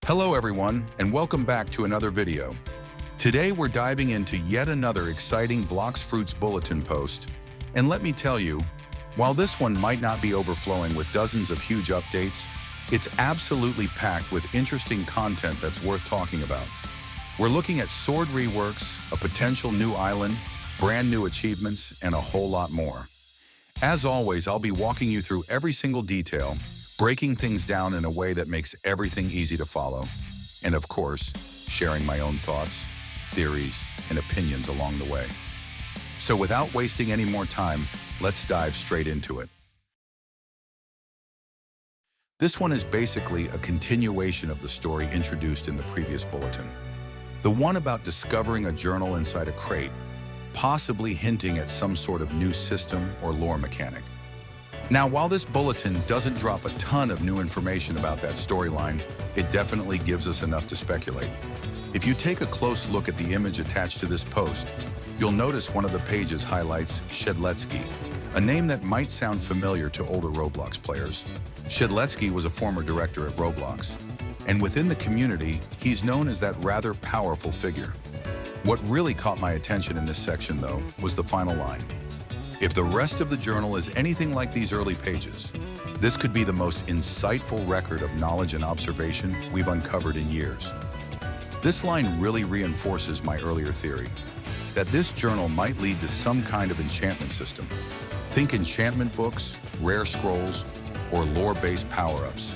Hello everyone, and welcome back to another video. Today we're diving into yet another exciting Blox Fruits Bulletin post. And let me tell you, while this one might not be overflowing with dozens of huge updates, it's absolutely packed with interesting content that's worth talking about. We're looking at sword reworks, a potential new island, brand new achievements, and a whole lot more. As always, I'll be walking you through every single detail, breaking things down in a way that makes everything easy to follow, and of course, sharing my own thoughts, theories, and opinions along the way. So without wasting any more time, let's dive straight into it. This one is basically a continuation of the story introduced in the previous bulletin. The one about discovering a journal inside a crate, possibly hinting at some sort of new system or lore mechanic. Now, while this bulletin doesn't drop a ton of new information about that storyline, it definitely gives us enough to speculate. If you take a close look at the image attached to this post, you'll notice one of the pages highlights Shedletsky, a name that might sound familiar to older Roblox players. Shedletsky was a former director at Roblox, and within the community, he's known as that rather powerful figure. What really caught my attention in this section, though, was the final line. If the rest of the journal is anything like these early pages, this could be the most insightful record of knowledge and observation we've uncovered in years. This line really reinforces my earlier theory, that this journal might lead to some kind of enchantment system. Think enchantment books, rare scrolls, or lore-based power-ups.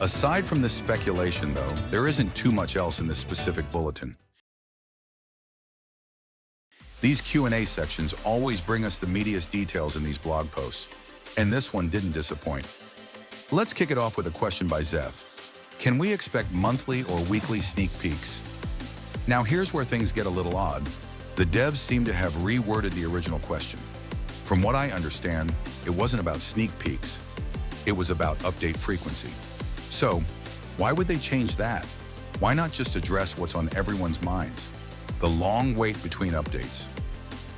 Aside from this speculation, though, there isn't too much else in this specific bulletin. These Q&A sections always bring us the meatiest details in these blog posts, and this one didn't disappoint. Let's kick it off with a question by Zeph. Can we expect monthly or weekly sneak peeks? Now here's where things get a little odd. The devs seem to have reworded the original question. From what I understand, it wasn't about sneak peeks. It was about update frequency. So, why would they change that? Why not just address what's on everyone's minds? The long wait between updates.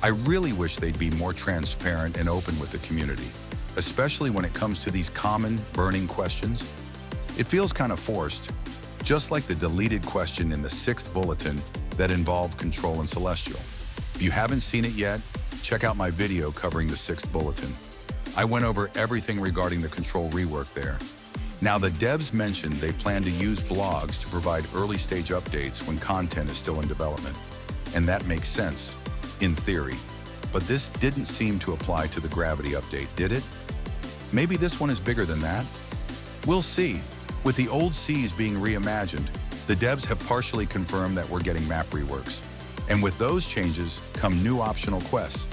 I really wish they'd be more transparent and open with the community, especially when it comes to these common, burning questions. It feels kind of forced, just like the deleted question in the 6th bulletin that involved Control and Celestial. If you haven't seen it yet, check out my video covering the 6th bulletin. I went over everything regarding the Control rework there. Now, the devs mentioned they plan to use blogs to provide early-stage updates when content is still in development. And that makes sense, in theory. But this didn't seem to apply to the Gravity update, did it? Maybe this one is bigger than that? We'll see. With the old seas being reimagined, the devs have partially confirmed that we're getting map reworks. And with those changes come new optional quests.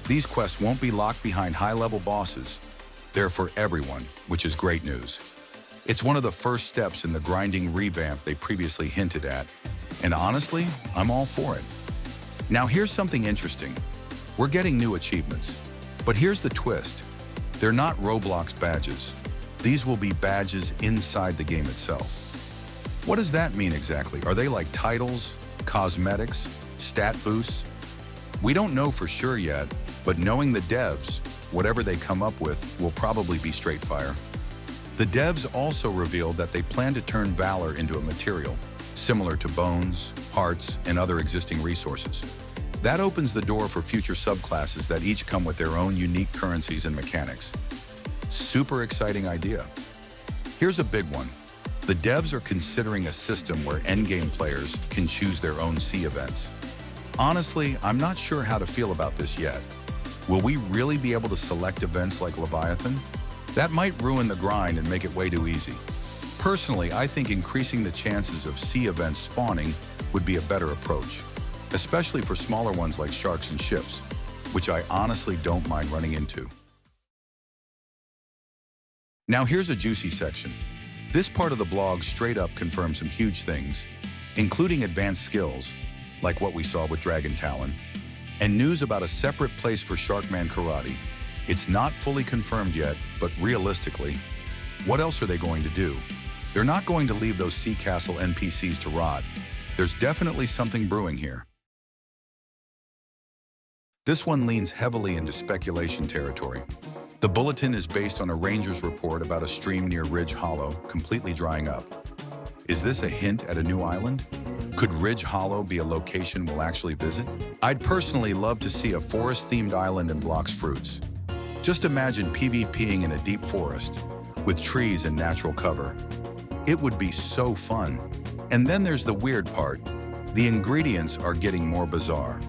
These quests won't be locked behind high-level bosses. They're for everyone, which is great news. It's one of the first steps in the grinding revamp they previously hinted at, and honestly, I'm all for it. Now here's something interesting. We're getting new achievements, but here's the twist. They're not Roblox badges. These will be badges inside the game itself. What does that mean exactly? Are they like titles, cosmetics, stat boosts? We don't know for sure yet, but knowing the devs, whatever they come up with will probably be straight fire. The devs also revealed that they plan to turn Valor into a material, similar to bones, hearts, and other existing resources. That opens the door for future subclasses that each come with their own unique currencies and mechanics. Super exciting idea. Here's a big one. The devs are considering a system where endgame players can choose their own sea events. Honestly, I'm not sure how to feel about this yet. Will we really be able to select events like Leviathan? That might ruin the grind and make it way too easy. Personally, I think increasing the chances of sea events spawning would be a better approach, especially for smaller ones like sharks and ships, which I honestly don't mind running into. Now here's a juicy section. This part of the blog straight up confirms some huge things, including advanced skills, like what we saw with Dragon Talon, and news about a separate place for Sharkman Karate. It's not fully confirmed yet, but realistically, what else are they going to do? They're not going to leave those Sea Castle NPCs to rot. There's definitely something brewing here. This one leans heavily into speculation territory. The bulletin is based on a ranger's report about a stream near Ridge Hollow completely drying up. Is this a hint at a new island? Could Ridge Hollow be a location we'll actually visit? I'd personally love to see a forest-themed island in Blox Fruits. Just imagine PvPing in a deep forest, with trees and natural cover. It would be so fun. And then there's the weird part. The ingredients are getting more bizarre.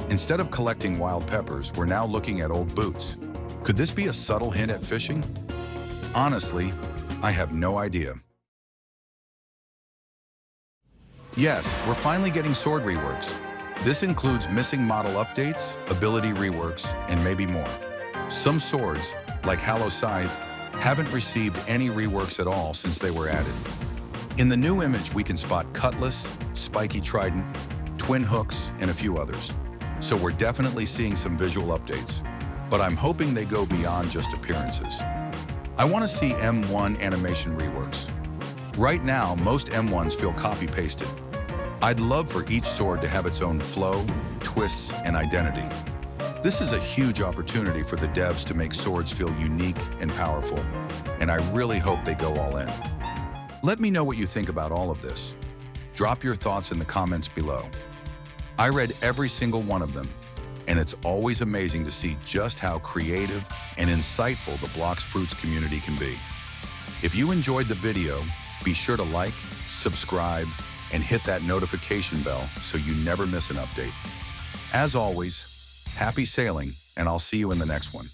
Instead of collecting wild peppers, we're now looking at old boots. Could this be a subtle hint at fishing? Honestly, I have no idea. Yes, we're finally getting sword reworks. This includes missing model updates, ability reworks, and maybe more. Some swords, like Hallow Scythe, haven't received any reworks at all since they were added. In the new image, we can spot Cutlass, Spiky Trident, Twin Hooks, and a few others. So we're definitely seeing some visual updates, but I'm hoping they go beyond just appearances. I want to see M1 animation reworks. Right now, most M1s feel copy-pasted. I'd love for each sword to have its own flow, twists, and identity. This is a huge opportunity for the devs to make swords feel unique and powerful, and I really hope they go all in. Let me know what you think about all of this. Drop your thoughts in the comments below. I read every single one of them, and it's always amazing to see just how creative and insightful the Blox Fruits community can be. If you enjoyed the video, be sure to like, subscribe, and hit that notification bell so you never miss an update. As always, happy sailing, and I'll see you in the next one.